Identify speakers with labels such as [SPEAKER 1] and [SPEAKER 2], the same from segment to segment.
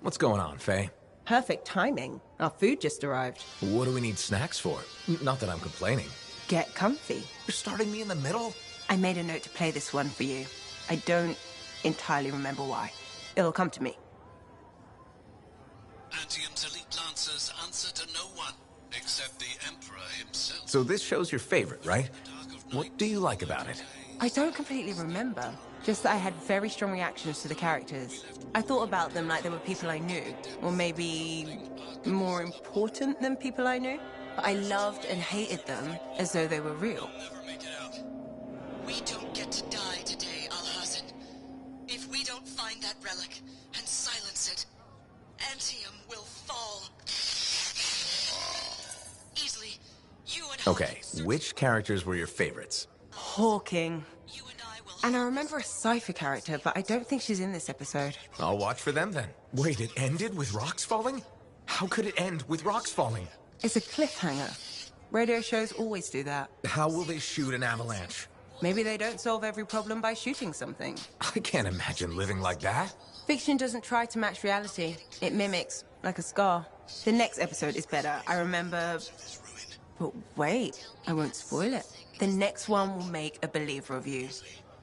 [SPEAKER 1] What's going on, Faye?
[SPEAKER 2] Perfect timing. Our food just arrived.
[SPEAKER 1] What do we need snacks for? Not that I'm complaining.
[SPEAKER 2] Get comfy.
[SPEAKER 1] You're starting me in the middle?
[SPEAKER 2] I made a note to play this one for you. I don't entirely remember why. It'll come to me.
[SPEAKER 3] Antium's elite lancers answer to no one, except the Emperor himself.
[SPEAKER 1] So this show's your favorite, right? What do you like about it?
[SPEAKER 2] I don't completely remember. Just that I had very strong reactions to the characters. I thought about them like they were people I knew, or maybe more important than people I knew. But I loved and hated them as though they were real.
[SPEAKER 3] Never make it out.
[SPEAKER 4] We don't get to die today, Alhazan. If we don't find that relic and silence it, Antium will fall. Easily, you and
[SPEAKER 1] Okay, which characters were your favorites?
[SPEAKER 2] Hawking.
[SPEAKER 4] You and I will.
[SPEAKER 2] And I remember a Cypher character, but I don't think she's in this episode.
[SPEAKER 1] I'll watch for them then. Wait, it ended with rocks falling? How could it end with rocks falling?
[SPEAKER 2] It's a cliffhanger. Radio shows always do that.
[SPEAKER 1] How will they shoot an avalanche?
[SPEAKER 2] Maybe they don't solve every problem by shooting something.
[SPEAKER 1] I can't imagine living like that.
[SPEAKER 2] Fiction doesn't try to match reality. It mimics, like a scar. The next episode is better. I remember... But wait, I won't spoil it. The next one will make a believer of you.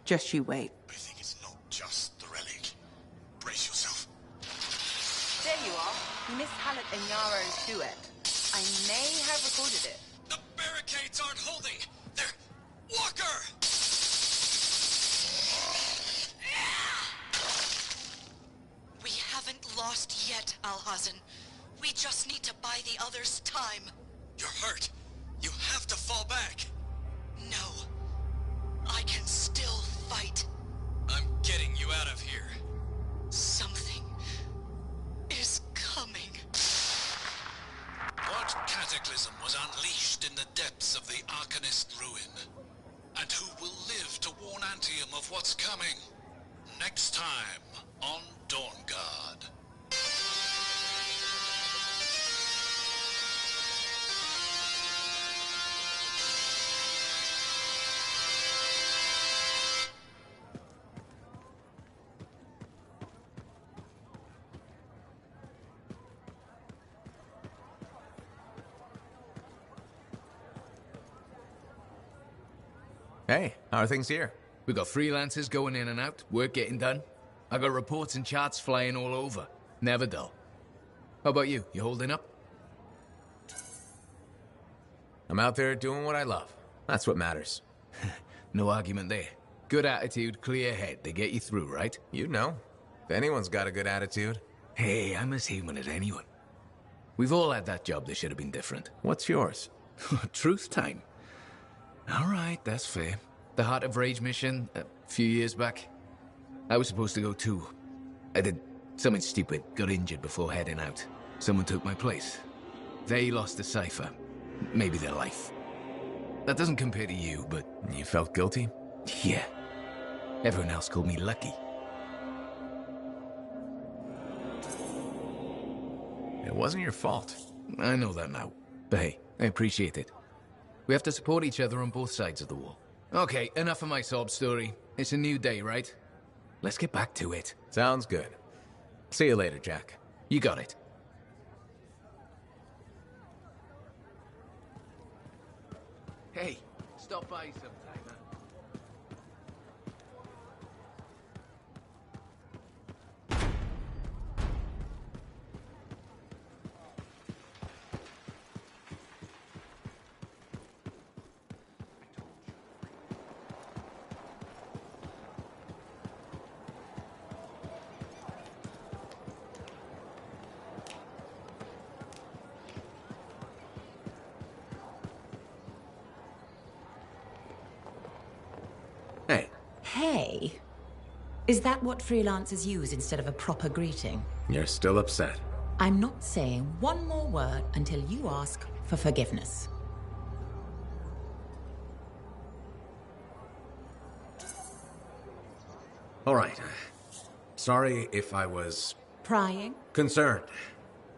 [SPEAKER 2] Just you wait.
[SPEAKER 3] I think it's not just the relic. Brace yourself.
[SPEAKER 2] There you are. You missed Hallett and Yaro's duet. I may have recorded it.
[SPEAKER 3] The barricades aren't holding. They're... Walker!
[SPEAKER 4] We haven't lost yet, Alhazan. We just need to buy the others time.
[SPEAKER 3] You're hurt. You have to fall back.
[SPEAKER 4] No. I can still fight.
[SPEAKER 3] I'm getting you out of here.
[SPEAKER 4] Something is coming.
[SPEAKER 3] What cataclysm was unleashed in the depths of the Arcanist ruin? And who will live to warn Antium of what's coming? Next time on Dawnguard.
[SPEAKER 1] Hey, how are things here?
[SPEAKER 5] We got freelancers going in and out, work getting done. I got reports and charts flying all over. Never dull. How about you? You holding up?
[SPEAKER 1] I'm out there doing what I love. That's what matters.
[SPEAKER 5] No argument there. Good attitude, clear head. They get you through, right?
[SPEAKER 1] You know. If anyone's got a good attitude.
[SPEAKER 5] Hey, I'm as human as anyone. We've all had that job that should have been different.
[SPEAKER 1] What's yours?
[SPEAKER 5] Truth time. All right, that's fair. The Heart of Rage mission, a few years back. I was supposed to go too. I did something stupid, got injured before heading out. Someone took my place. They lost a cipher. Maybe their life. That doesn't compare to you, but...
[SPEAKER 1] You felt guilty?
[SPEAKER 5] Yeah. Everyone else called me lucky.
[SPEAKER 1] It wasn't your fault.
[SPEAKER 5] I know that now. But hey, I appreciate it. We have to support each other on both sides of the wall. Okay, enough of my sob story. It's a new day, right? Let's get back to it.
[SPEAKER 1] Sounds good. See you later, Jack.
[SPEAKER 5] You got it. Hey, stop by sometime, huh?
[SPEAKER 1] Hey,
[SPEAKER 6] Hey. Is that what freelancers use instead of a proper greeting?
[SPEAKER 1] you're still upset.
[SPEAKER 6] I'm not saying one more word until you ask for forgiveness.
[SPEAKER 1] All right. Sorry if I was
[SPEAKER 6] Prying?
[SPEAKER 1] concerned.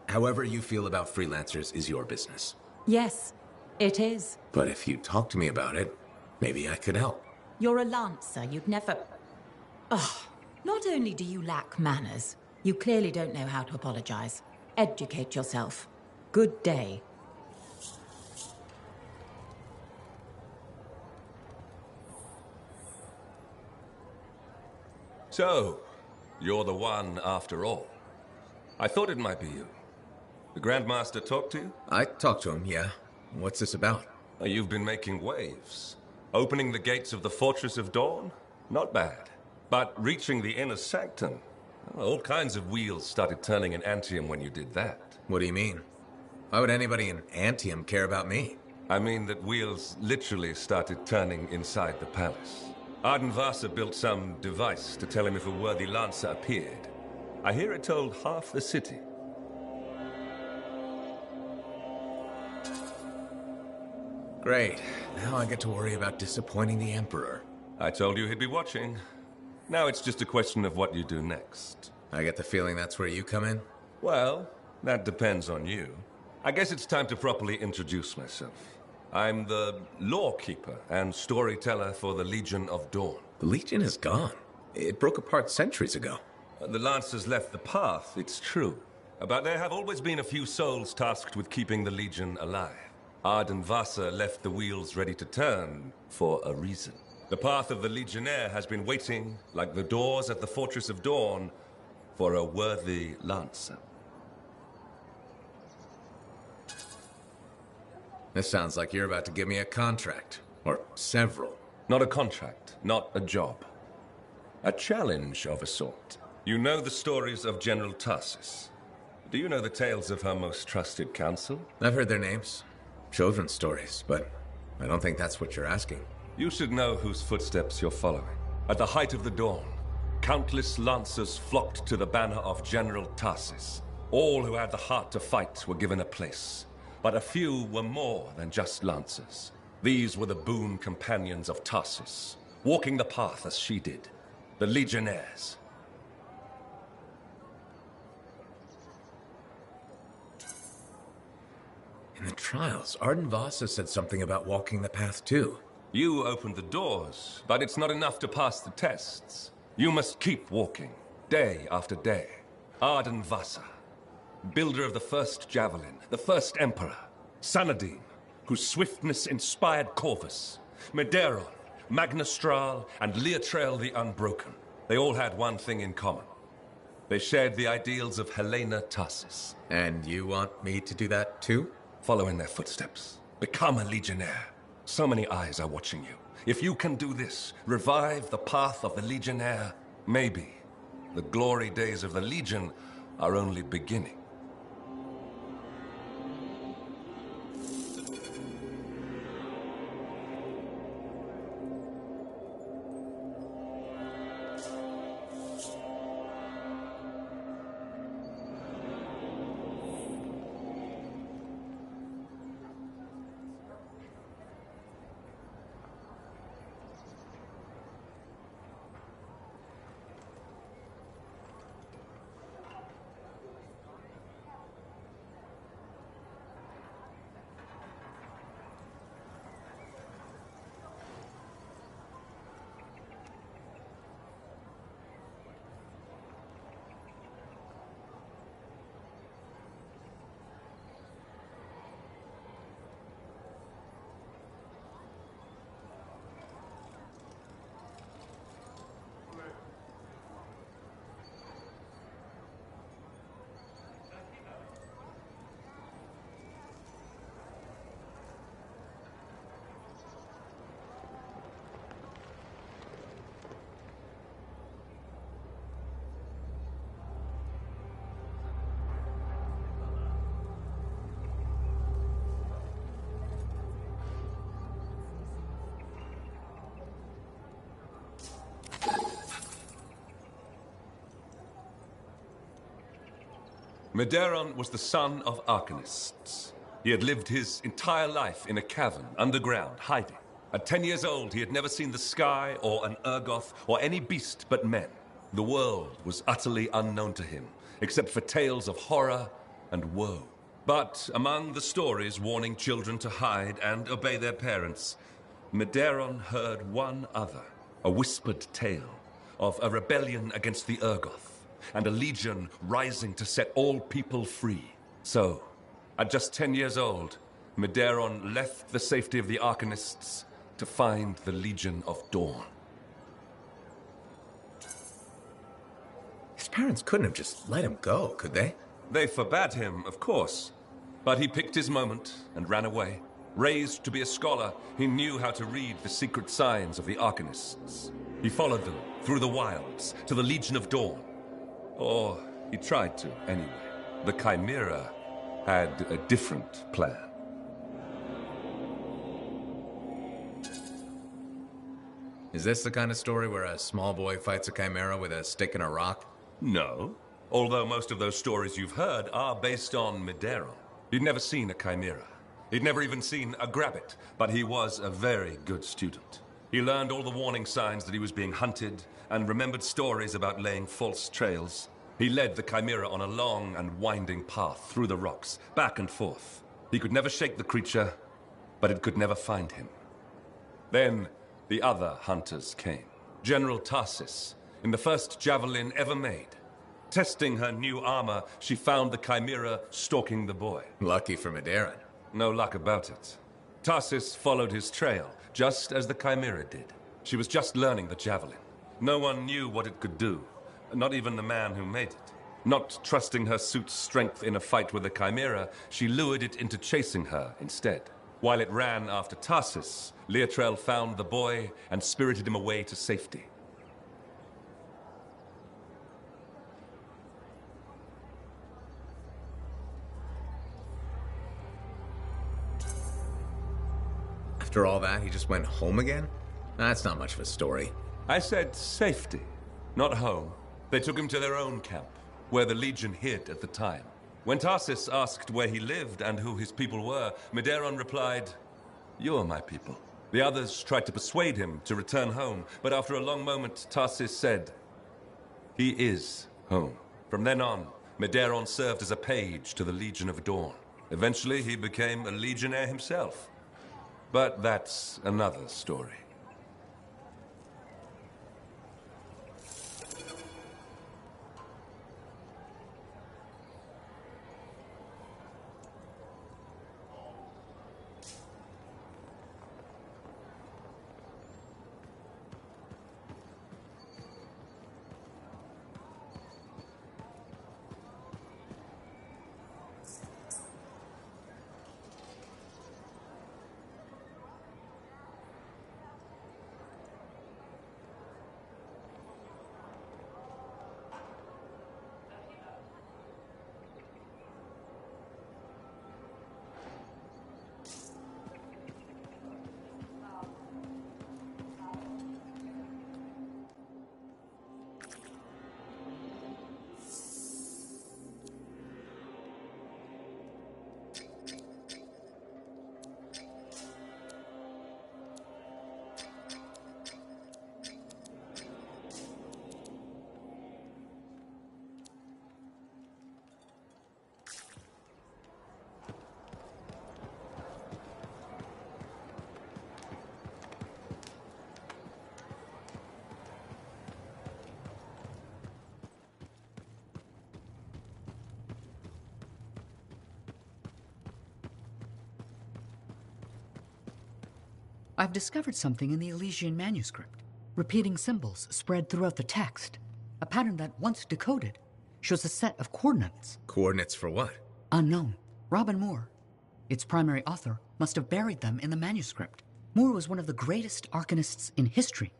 [SPEAKER 1] However you feel about freelancers is your business.
[SPEAKER 6] Yes, it is.
[SPEAKER 1] But if you talk to me about it, maybe I could help.
[SPEAKER 6] You're a lancer, you'd never... Ugh. Not only do you lack manners, You clearly don't know how to apologize. Educate yourself. Good day.
[SPEAKER 7] So, you're the one after all. I thought it might be you. The Grandmaster talked to you?
[SPEAKER 1] I talked to him, yeah. What's this about?
[SPEAKER 7] You've been making waves. Opening the gates of the Fortress of Dawn? Not bad. But reaching the inner sanctum? All kinds of wheels started turning in Anthem when you did that.
[SPEAKER 1] What do you mean? Why would anybody in Anthem care about me?
[SPEAKER 7] I mean that wheels literally started turning inside the palace. Ardenvasa built some device to tell him if a worthy lancer appeared. I hear it told half the city.
[SPEAKER 1] Great. Now I get to worry about disappointing the Emperor.
[SPEAKER 7] I told you he'd be watching. Now it's just a question of what you do next.
[SPEAKER 1] I get the feeling that's where you come in?
[SPEAKER 7] Well, that depends on you. I guess it's time to properly introduce myself. I'm the lawkeeper and storyteller for the Legion of Dawn.
[SPEAKER 1] The Legion is gone. It broke apart centuries ago.
[SPEAKER 7] The Lancers left the path, it's true. But there have always been a few souls tasked with keeping the Legion alive. Ardenvasa left the wheels ready to turn for a reason. The path of the Legionnaire has been waiting, like the doors at the Fortress of Dawn, for a worthy Lancer.
[SPEAKER 1] This sounds like you're about to give me a contract. Or several.
[SPEAKER 7] Not a contract, not a job. A challenge of a sort. You know the stories of General Tarsus. Do you know the tales of her most trusted counsel?
[SPEAKER 1] I've heard their names. Children's stories, but I don't think that's what you're asking.
[SPEAKER 7] You should know whose footsteps you're following. At the height of the dawn, countless lancers flocked to the banner of General Tarsus. All who had the heart to fight were given a place. But a few were more than just lancers. These were the boon companions of Tarsus, walking the path as she did. The Legionnaires.
[SPEAKER 1] In the trials, Ardenvasa said something about walking the path too.
[SPEAKER 7] You opened the doors, but it's not enough to pass the tests. You must keep walking, day after day. Ardenvasa, builder of the first javelin, the first emperor. Sanadine, whose swiftness inspired Corvus. Medeiros, Magnastral, and Leotrail the Unbroken. They all had one thing in common. They shared the ideals of Helena Tarsus.
[SPEAKER 1] And you want me to do that too?
[SPEAKER 7] Follow in their footsteps. Become a Legionnaire. So many eyes are watching you. If you can do this, revive the path of the Legionnaire, maybe the glory days of the Legion are only beginning. Medeiros was the son of arcanists. He had lived his entire life in a cavern, underground, hiding. At 10 years old, he had never seen the sky, or an Urgoth, or any beast but men. The world was utterly unknown to him, except for tales of horror and woe. But among the stories warning children to hide and obey their parents, Medeiros heard one other, a whispered tale of a rebellion against the Urgoth, and a legion rising to set all people free. So, at just 10 years old, Medeiros left the safety of the Arcanists to find the Legion of Dawn.
[SPEAKER 1] His parents couldn't have just let him go, could they?
[SPEAKER 7] They forbade him, of course, but he picked his moment and ran away. Raised to be a scholar, he knew how to read the secret signs of the Arcanists. He followed them through the wilds to the Legion of Dawn. Or he tried to, anyway. The Chimera had a different plan.
[SPEAKER 5] Is this the kind of story where a small boy fights a chimera with a stick and a rock?
[SPEAKER 7] No. Although most of those stories you've heard are based on Medeiros. He'd never seen a chimera. He'd never even seen a grabbit, but he was a very good student. He learned all the warning signs that he was being hunted, and remembered stories about laying false trails. He led the chimera on a long and winding path through the rocks, back and forth. He could never shake the creature, but it could never find him. Then, the other hunters came. General Tarsis, in the first javelin ever made. Testing her new armor, she found the chimera stalking the boy.
[SPEAKER 5] Lucky for Medeiros.
[SPEAKER 7] No luck about it. Tarsis followed his trail, just as the chimera did. She was just learning the javelin. No one knew what it could do, not even the man who made it. Not trusting her suit's strength in a fight with the chimera, she lured it into chasing her instead. While it ran after Tarsis, Leotrel found the boy and spirited him away to safety.
[SPEAKER 5] After all that, he just went home again? That's not much of a story.
[SPEAKER 7] I said safety, not home. They took him to their own camp, where the Legion hid at the time. When Tarsis asked where he lived and who his people were, Medeiros replied, "You're my people." The others tried to persuade him to return home, but after a long moment, Tarsis said, "He is home." From then on, Medeiros served as a page to the Legion of Dawn. Eventually, he became a legionnaire himself. But that's another story.
[SPEAKER 8] I've discovered something in the Elysian manuscript. Repeating symbols spread throughout the text. A pattern that, once decoded, shows a set of coordinates.
[SPEAKER 5] Coordinates for what?
[SPEAKER 8] Unknown. Robin Moore, its primary author, must have buried them in the manuscript. Moore was one of the greatest arcanists in history.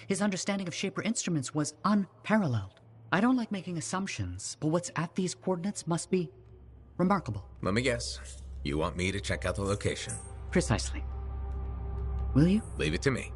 [SPEAKER 8] His understanding of Shaper instruments was unparalleled. I don't like making assumptions, but what's at these coordinates must be remarkable.
[SPEAKER 5] Let me guess. You want me to check out the location?
[SPEAKER 8] Precisely. Will you?
[SPEAKER 5] Leave it to me.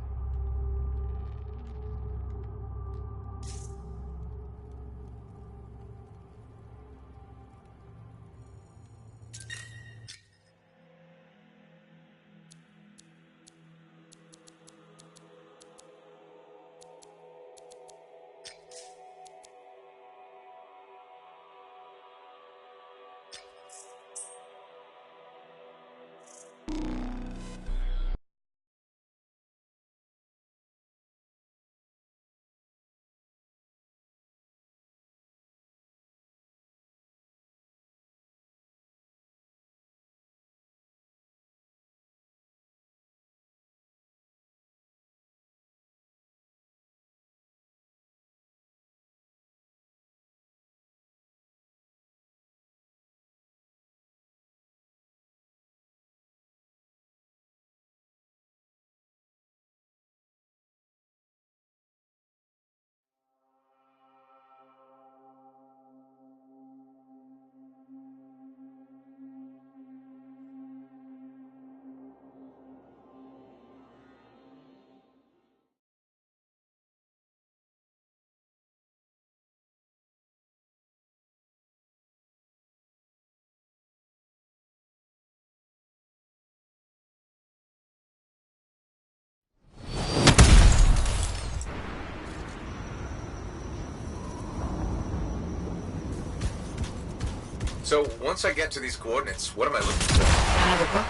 [SPEAKER 1] So, once I get to these coordinates, what am I looking for?
[SPEAKER 8] Another book?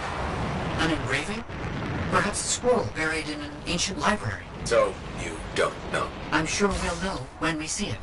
[SPEAKER 8] An engraving? Perhaps a scroll buried in an ancient library.
[SPEAKER 1] So, you don't know?
[SPEAKER 8] I'm sure we'll know when we see it.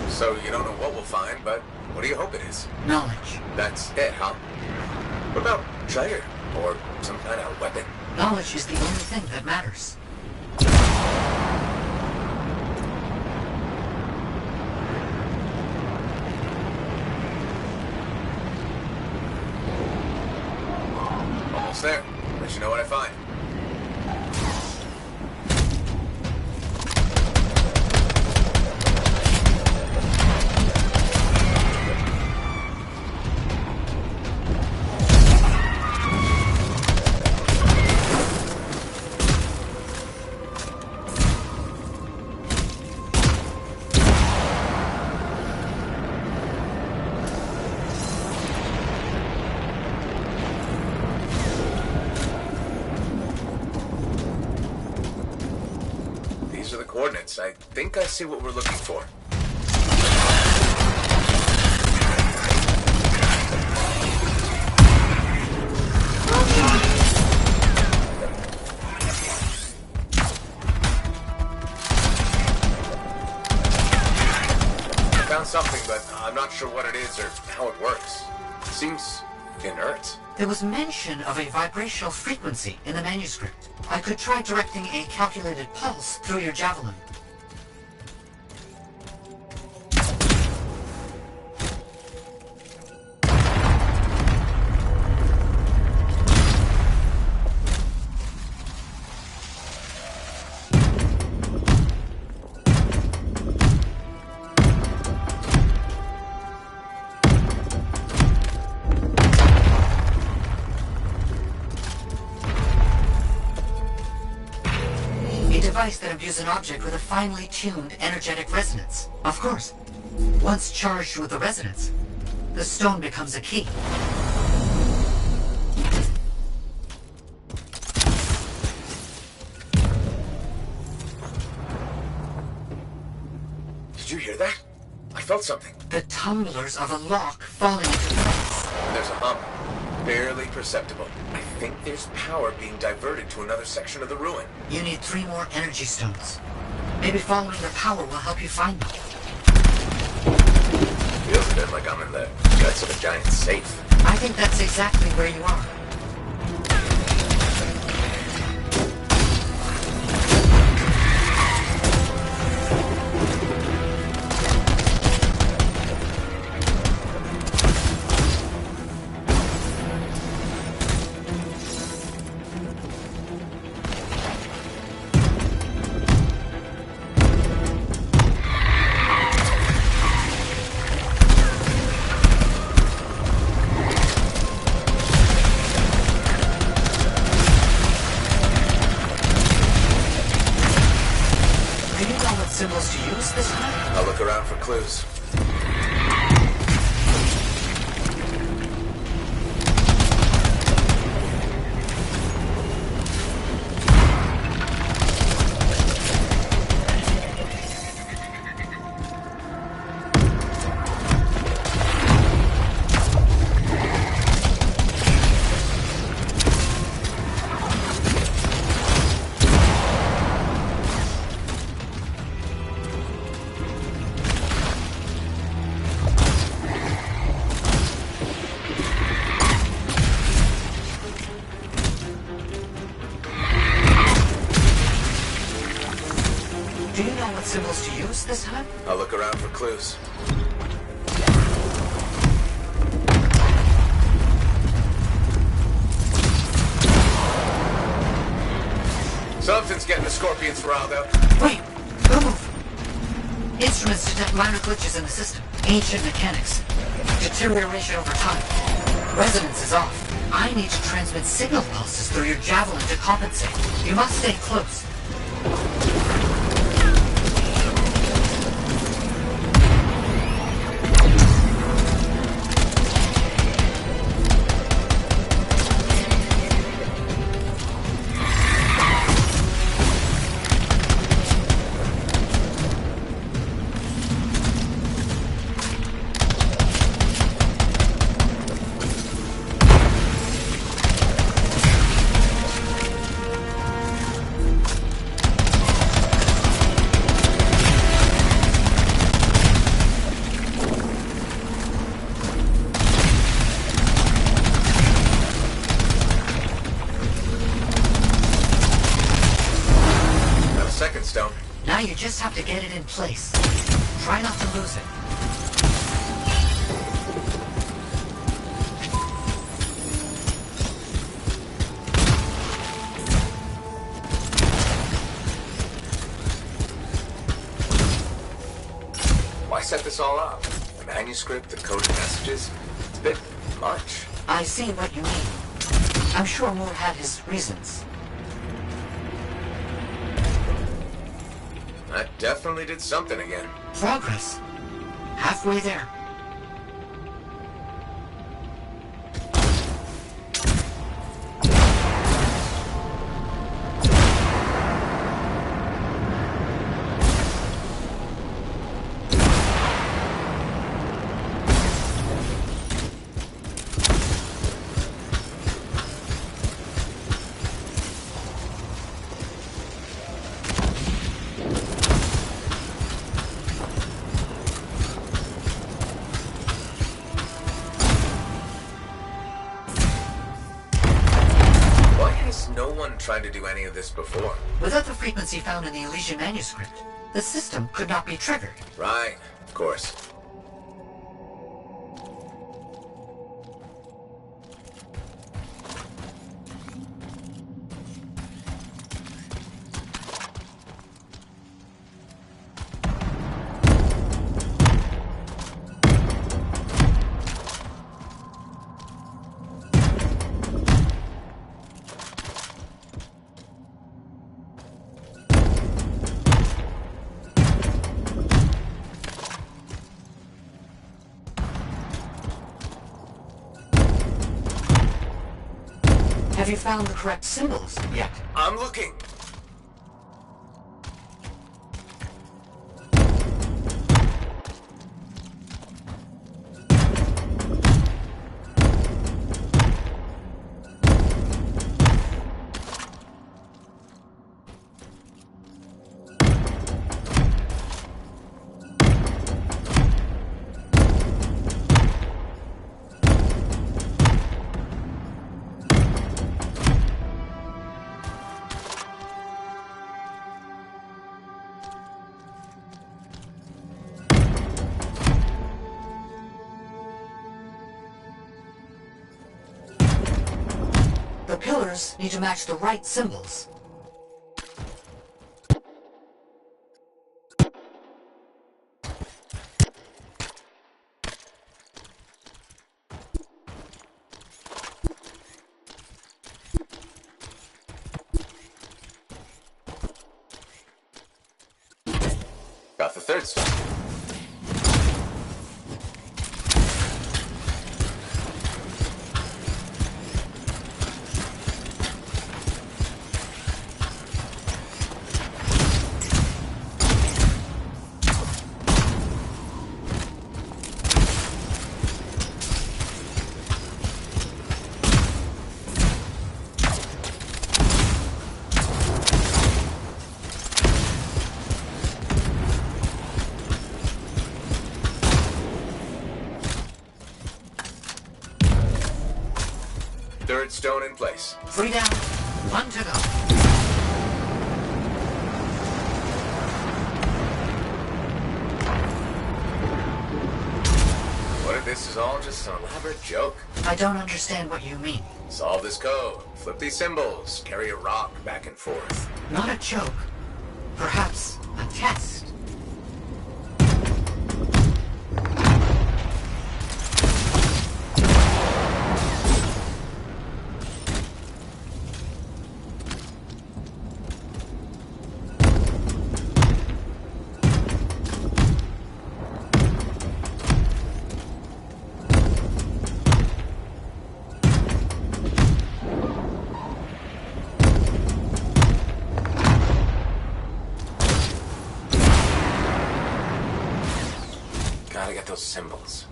[SPEAKER 1] So you don't know what we'll find, but what do you hope it is?
[SPEAKER 8] Knowledge.
[SPEAKER 1] That's it, huh? What about treasure? Or some kind of weapon?
[SPEAKER 8] Knowledge is the only thing that matters.
[SPEAKER 1] Almost there. Let you know what I find. These are the coordinates. I think I see what we're looking for. I found something, but I'm not sure what it is or how it works. It seems inert.
[SPEAKER 8] There was mention of a vibrational frequency in the manuscript. I could try directing a calculated pulse through your javelin. Device that imbues an object with a finely tuned energetic resonance. Of course, once charged with the resonance, the stone becomes a key.
[SPEAKER 1] Did you hear that? I felt something.
[SPEAKER 8] The tumblers of a lock falling into place.
[SPEAKER 1] There's a hum. Barely perceptible. I think there's power being diverted to another section of the ruin.
[SPEAKER 8] You need 3 more energy stones. Maybe following the power will help you find them.
[SPEAKER 1] Feels a bit like I'm in the guts of a giant safe.
[SPEAKER 8] I think that's exactly where you are. symbols to use this time?
[SPEAKER 1] I'll look around for clues. Something's getting the Scorpions riled up.
[SPEAKER 8] Wait! Don't move! Instruments detect minor glitches in the system. Ancient mechanics. Deterioration over time. Resonance is off. I need to transmit signal pulses through your javelin to compensate. You must stay close. Now you just have to get it in place. Try not to lose it.
[SPEAKER 1] Why set this all up? The manuscript, the coded messages? It's a bit much.
[SPEAKER 8] I see what you mean. I'm sure Moore had his reasons.
[SPEAKER 1] That definitely did something again.
[SPEAKER 8] Progress. Halfway there.
[SPEAKER 1] No one tried to do any of this before.
[SPEAKER 8] Without the frequency found in the Elysian manuscript, the system could not be triggered.
[SPEAKER 1] Right, of course.
[SPEAKER 8] Have you found the correct symbols yet?
[SPEAKER 1] I'm looking.
[SPEAKER 8] The pillars need to match the right symbols.
[SPEAKER 1] Got the third stone. Third stone in place.
[SPEAKER 8] 3 down, 1 to go.
[SPEAKER 1] is all just an elaborate joke.
[SPEAKER 8] I don't understand what you mean.
[SPEAKER 1] Solve this code, flip these symbols, carry a rock back and forth.
[SPEAKER 8] Not a joke. Perhaps a test.
[SPEAKER 1] Gotta get those symbols.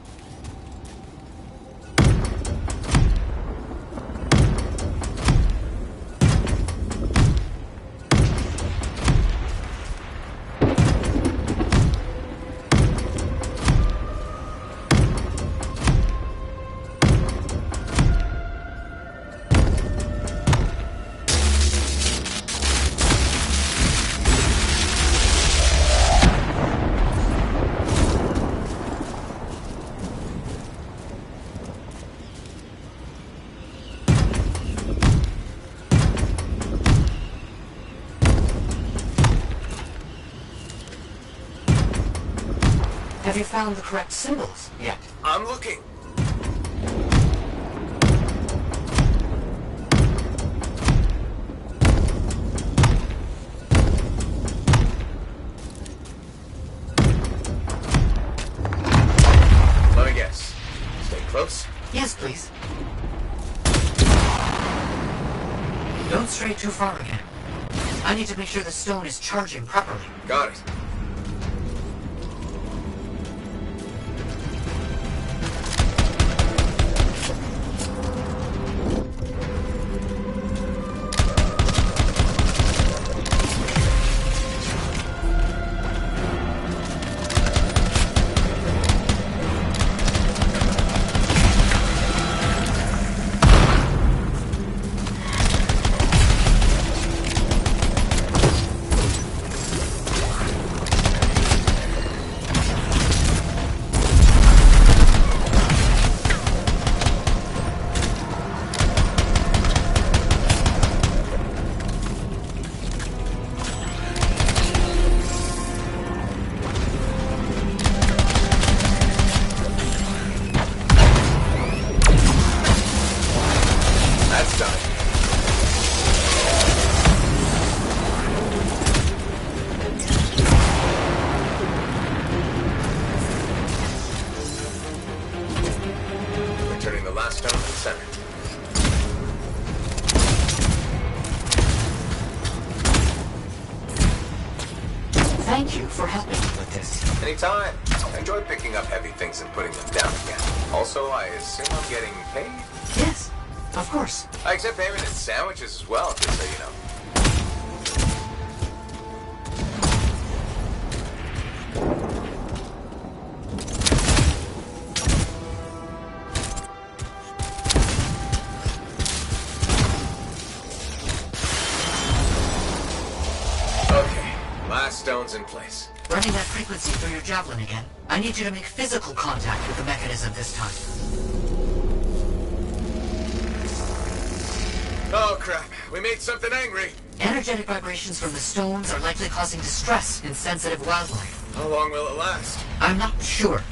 [SPEAKER 8] Have you found the correct symbols yet?
[SPEAKER 1] I'm looking. Let me guess. Stay close.
[SPEAKER 8] Yes, please. Don't stray too far again. I need to make sure the stone is charging properly.
[SPEAKER 1] Got it. That's done. Returning the last stone to the center.
[SPEAKER 8] Thank you for helping me with this.
[SPEAKER 1] Anytime. I enjoy picking up heavy things and putting them down again. Also, I assume I'm getting paid?
[SPEAKER 8] Yes, of course.
[SPEAKER 1] I accept payment in sandwiches as well, just so you know. Okay, last stone's in place.
[SPEAKER 8] Running that frequency through your javelin again. I need you to make physical contact with the mechanism this time.
[SPEAKER 1] Oh crap, we made something angry.
[SPEAKER 8] Energetic vibrations from the stones are likely causing distress in sensitive wildlife.
[SPEAKER 1] How long will it last?
[SPEAKER 8] I'm not sure.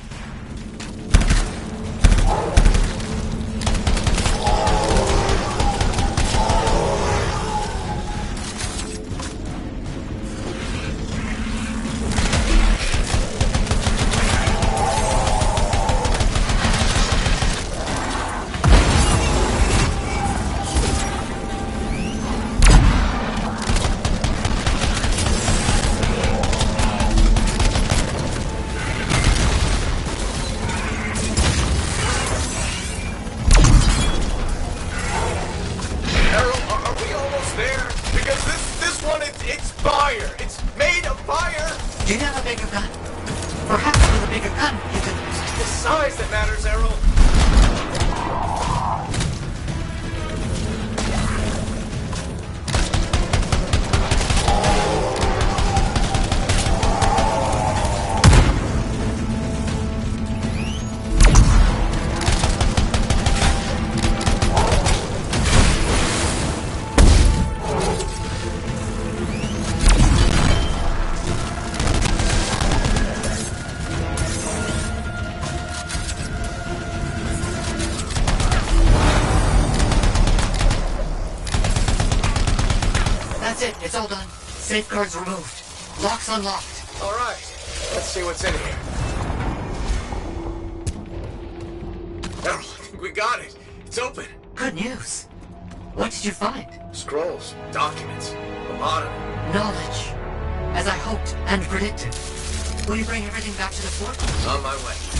[SPEAKER 8] That's it. It's all done. Safeguards removed. Locks unlocked.
[SPEAKER 1] All right, let's see what's in here. Oh, I think we got it. It's open.
[SPEAKER 8] Good news. What did you find?
[SPEAKER 1] Scrolls, documents, a lot of them.
[SPEAKER 8] Knowledge. As I hoped and predicted. Will you bring everything back to the fort?
[SPEAKER 1] On my way.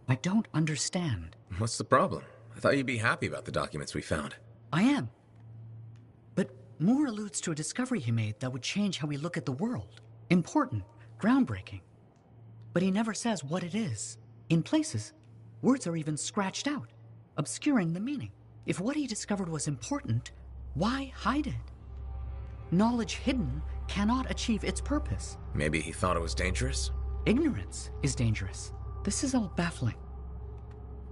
[SPEAKER 8] I don't understand.
[SPEAKER 1] What's the problem? I thought you'd be happy about the documents we found.
[SPEAKER 8] I am. But Moore alludes to a discovery he made that would change how we look at the world. Important, groundbreaking. But he never says what it is. In places, words are even scratched out, obscuring the meaning. If what he discovered was important, why hide it? Knowledge hidden cannot achieve its purpose.
[SPEAKER 1] Maybe he thought it was dangerous?
[SPEAKER 8] Ignorance is dangerous. This is all baffling.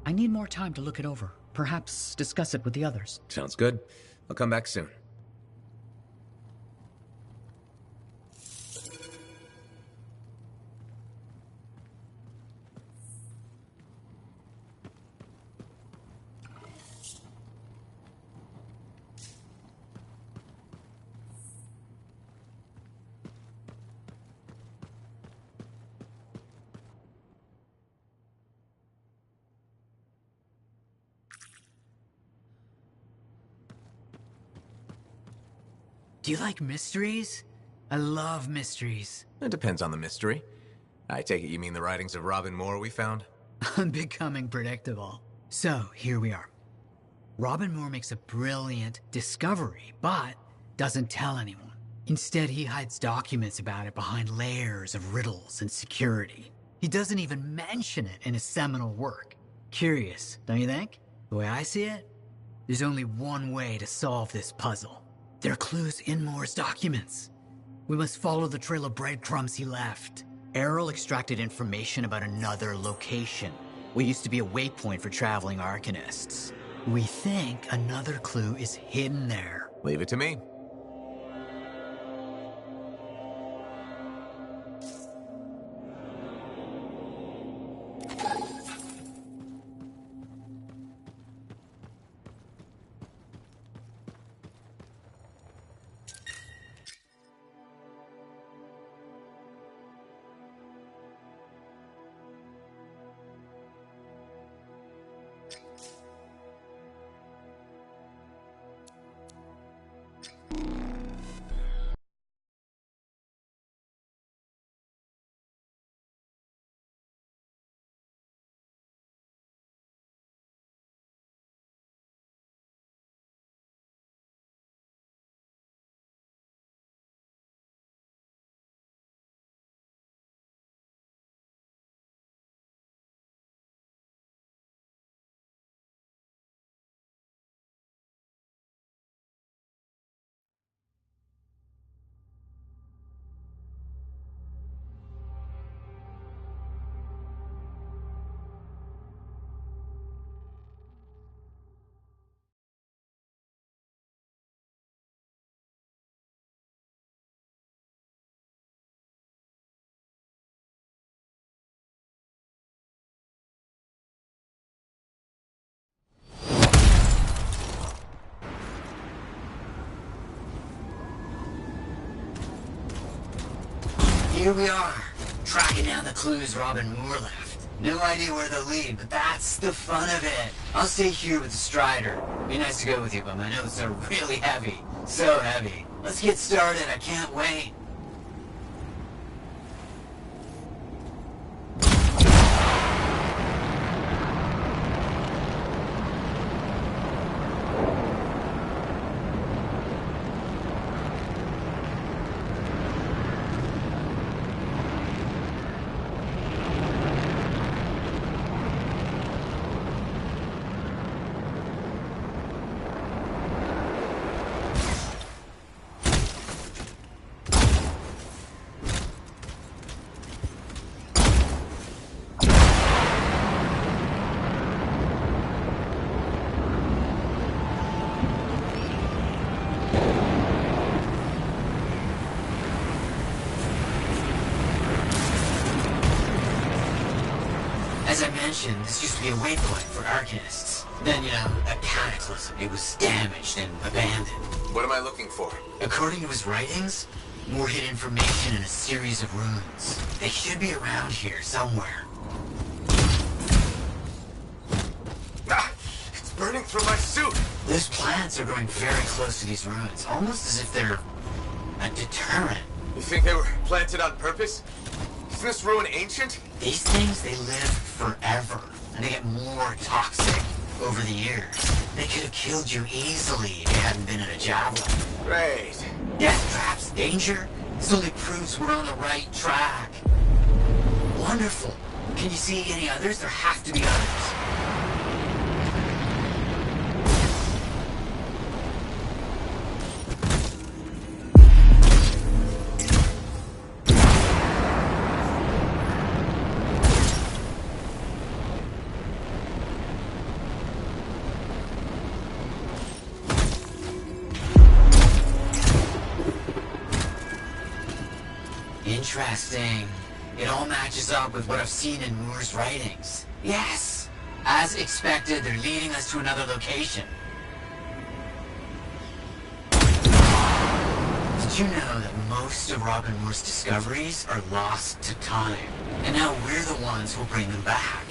[SPEAKER 8] I need more time to look it over. Perhaps discuss it with the others.
[SPEAKER 1] Sounds good. I'll come back soon.
[SPEAKER 8] Do you like mysteries? I love mysteries.
[SPEAKER 1] It depends on the mystery. I take it you mean the writings of Robin Moore we found?
[SPEAKER 8] I'm becoming predictable. So, here we are. Robin Moore makes a brilliant discovery, but doesn't tell anyone. Instead, he hides documents about it behind layers of riddles and security.
[SPEAKER 9] He doesn't even mention it in his seminal work. Curious, don't you think? The way I see it, there's only one way to solve this puzzle. There are clues in Moore's documents. We must follow the trail of breadcrumbs he left. Errol extracted information about another location. What used to be a waypoint for traveling Arcanists. We think another clue is hidden there.
[SPEAKER 1] Leave it to me.
[SPEAKER 9] Here we are, tracking down the clues Robin Moore left. No idea where they'll lead, but that's the fun of it. I'll stay here with the Strider. Be nice to go with you, but my notes are really heavy. So heavy. Let's get started, I can't wait. As I mentioned, this used to be a waypoint for Arcanists. Then, a cataclysm. It was damaged and abandoned.
[SPEAKER 1] What am I looking for?
[SPEAKER 9] According to his writings, Moore hid information in a series of ruins. They should be around here somewhere.
[SPEAKER 1] Ah! It's burning through my suit!
[SPEAKER 9] Those plants are growing very close to these ruins, almost as if they're a deterrent.
[SPEAKER 1] You think they were planted on purpose? Isn't this ruin ancient?
[SPEAKER 9] These things, they live forever, and they get more toxic over the years. They could have killed you easily if you hadn't been in a javelin.
[SPEAKER 1] Great.
[SPEAKER 9] Death traps, danger. This only proves we're on the right track. Wonderful. Can you see any others? There have to be others. Interesting. It all matches up with what I've seen in Moore's writings. Yes! As expected, they're leading us to another location. Did you know that most of Robin Moore's discoveries are lost to time? And now we're the ones who'll bring them back.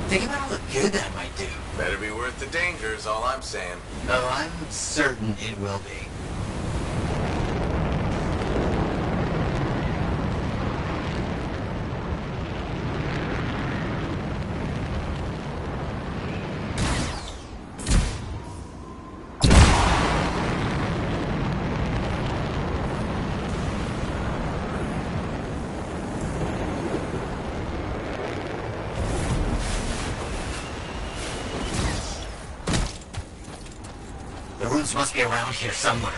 [SPEAKER 9] Think about all the good that might do.
[SPEAKER 1] Better be worth the danger is all I'm saying.
[SPEAKER 9] Oh, I'm certain it will be. Rooms must be around here somewhere.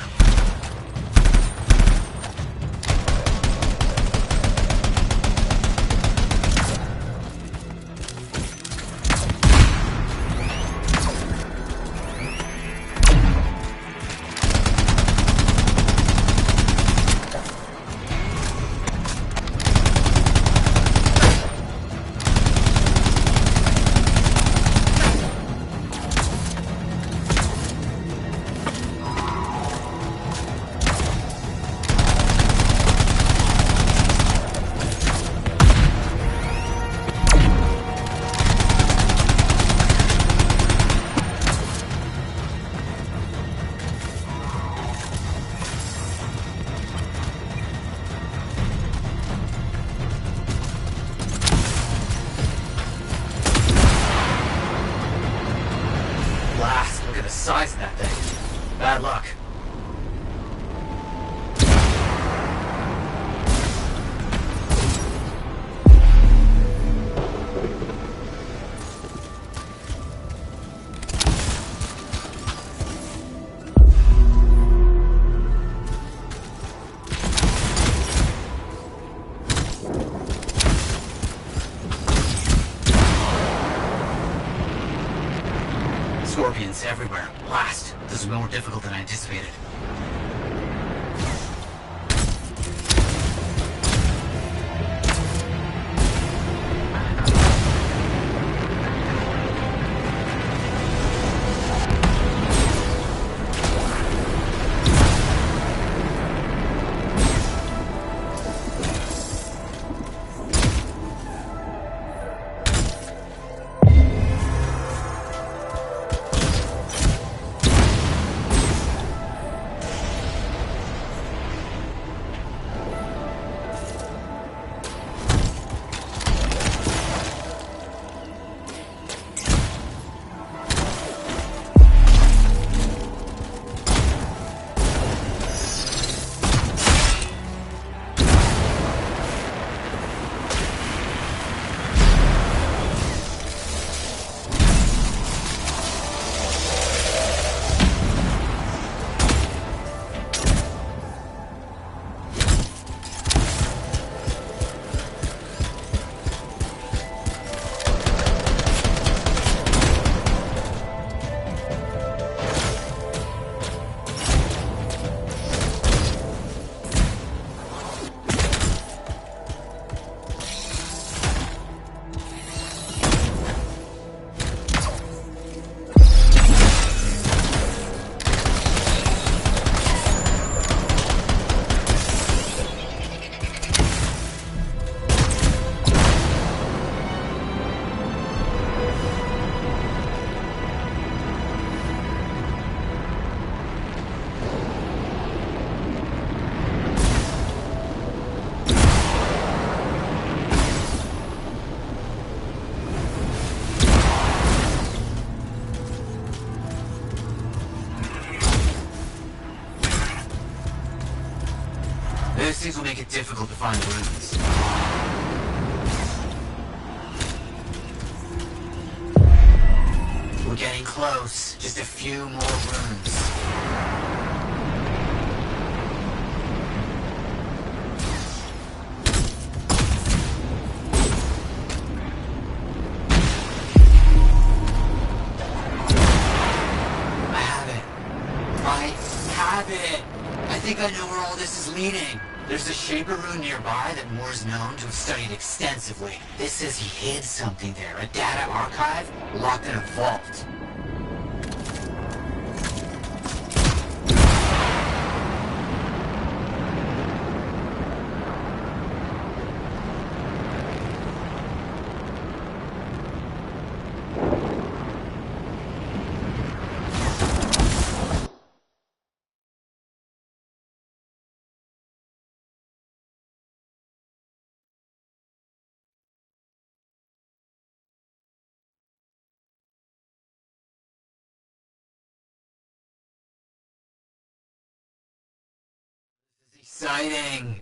[SPEAKER 9] Size of that thing. Bad luck. Scorpions everywhere. Blast. This is more difficult than I anticipated. These will make it difficult to find the ruins. We're getting close. Just a few more runes. I have it. I think I know where all this is leading. There's a Shaper rune nearby that Moore's known to have studied extensively. This says he hid something there, a data archive locked in a vault. Exciting!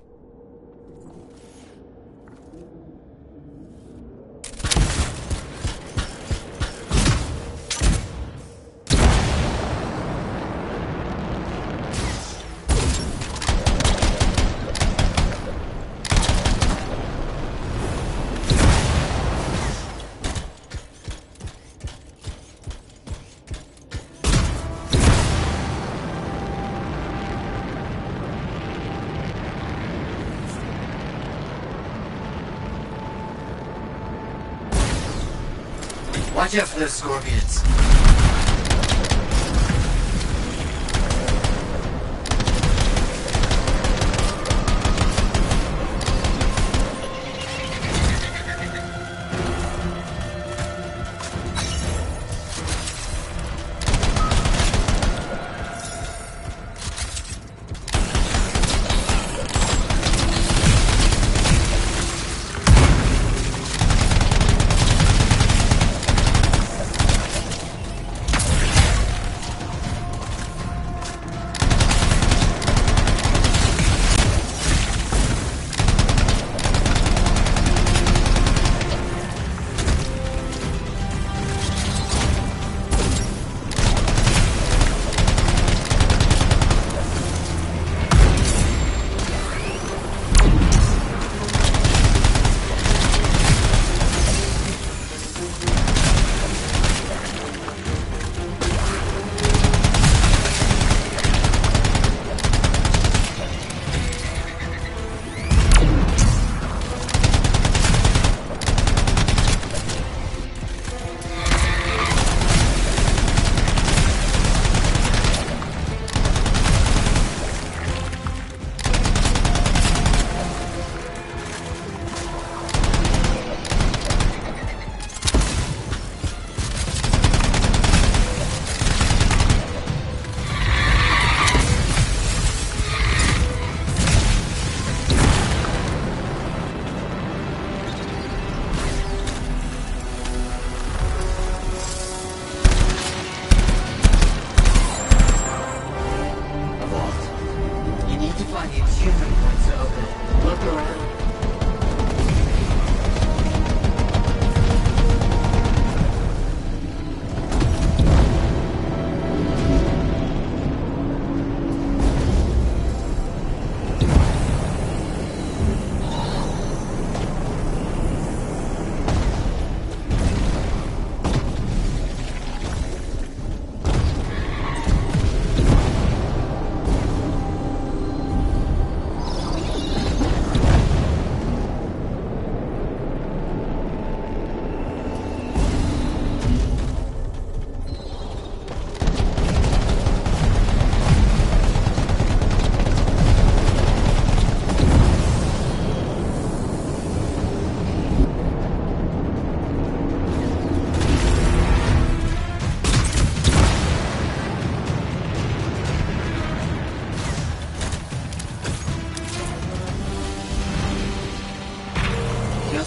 [SPEAKER 9] Watch out for those scorpions.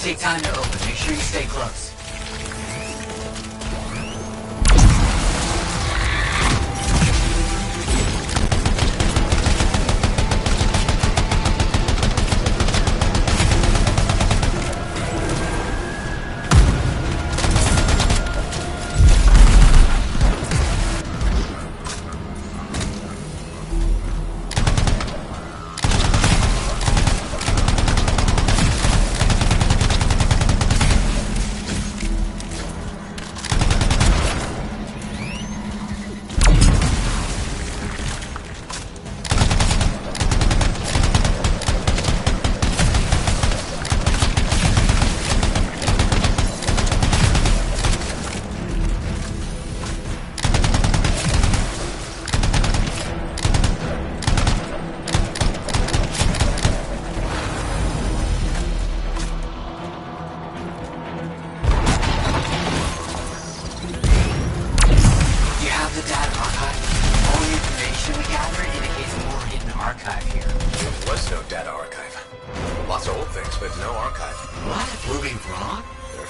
[SPEAKER 9] Take time to open. Make sure you stay close.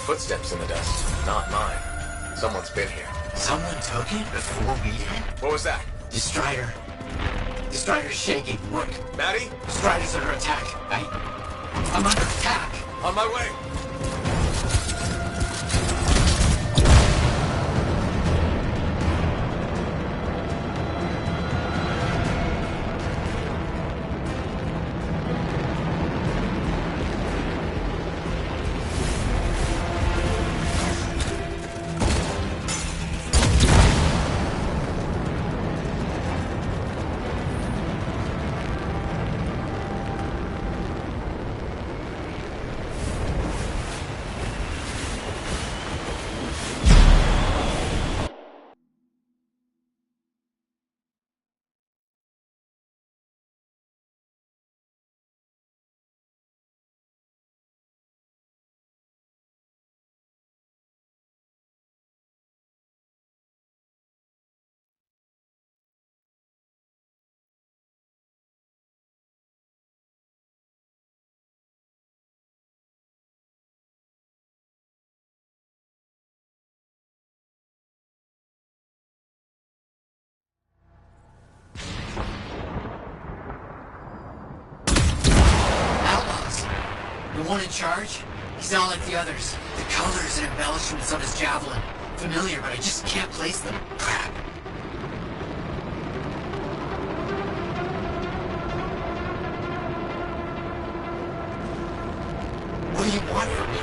[SPEAKER 1] Footsteps in the dust. Not mine. Someone's been here.
[SPEAKER 9] Someone took it before we did?
[SPEAKER 1] What was that?
[SPEAKER 9] The Strider. The Strider's shaking. Look.
[SPEAKER 1] Maddie?
[SPEAKER 9] Strider's under attack. I'm under attack.
[SPEAKER 1] On my way.
[SPEAKER 9] The one in charge? He's not like the others. The colors and embellishments of his javelin. Familiar, but I just can't place them. Crap. What do you want from me?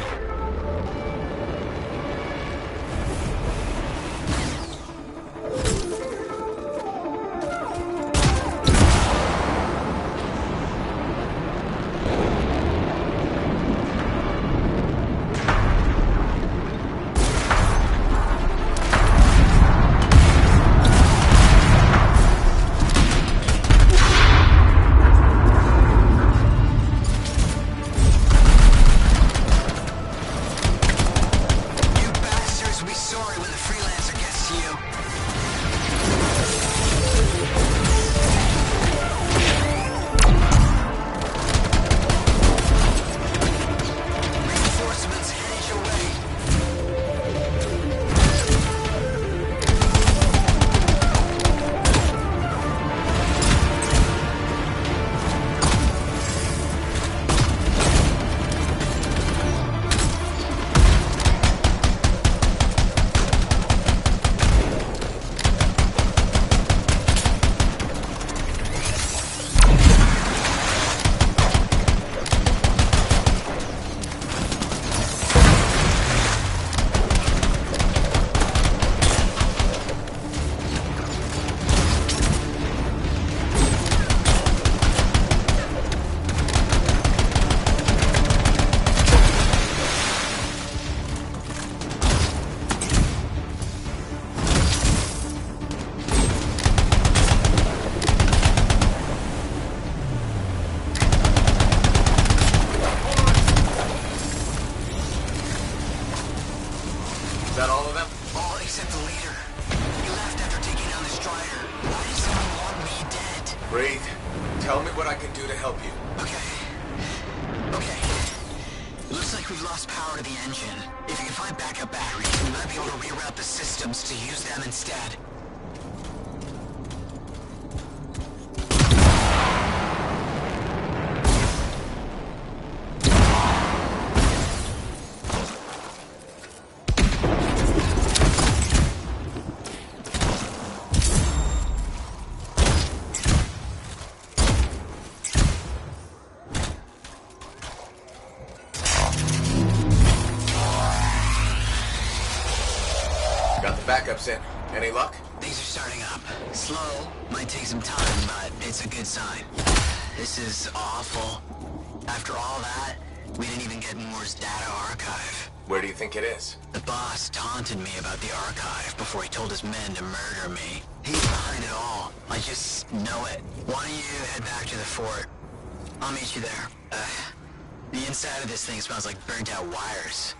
[SPEAKER 1] Breathe. Tell me what I can do to help you.
[SPEAKER 9] Okay. Looks like we've lost power to the engine. If you can find backup batteries, we might be able to reroute the systems to use them instead.
[SPEAKER 1] Got the backups in. Any luck?
[SPEAKER 9] Things are starting up. Slow, might take some time, but it's a good sign. This is awful. After all that, we didn't even get Moore's data archive.
[SPEAKER 1] Where do you think it is?
[SPEAKER 9] The boss taunted me about the archive before he told his men to murder me. He's behind it all. I just know it. Why don't you head back to the fort? I'll meet you there. The inside of this thing smells like burnt out wires.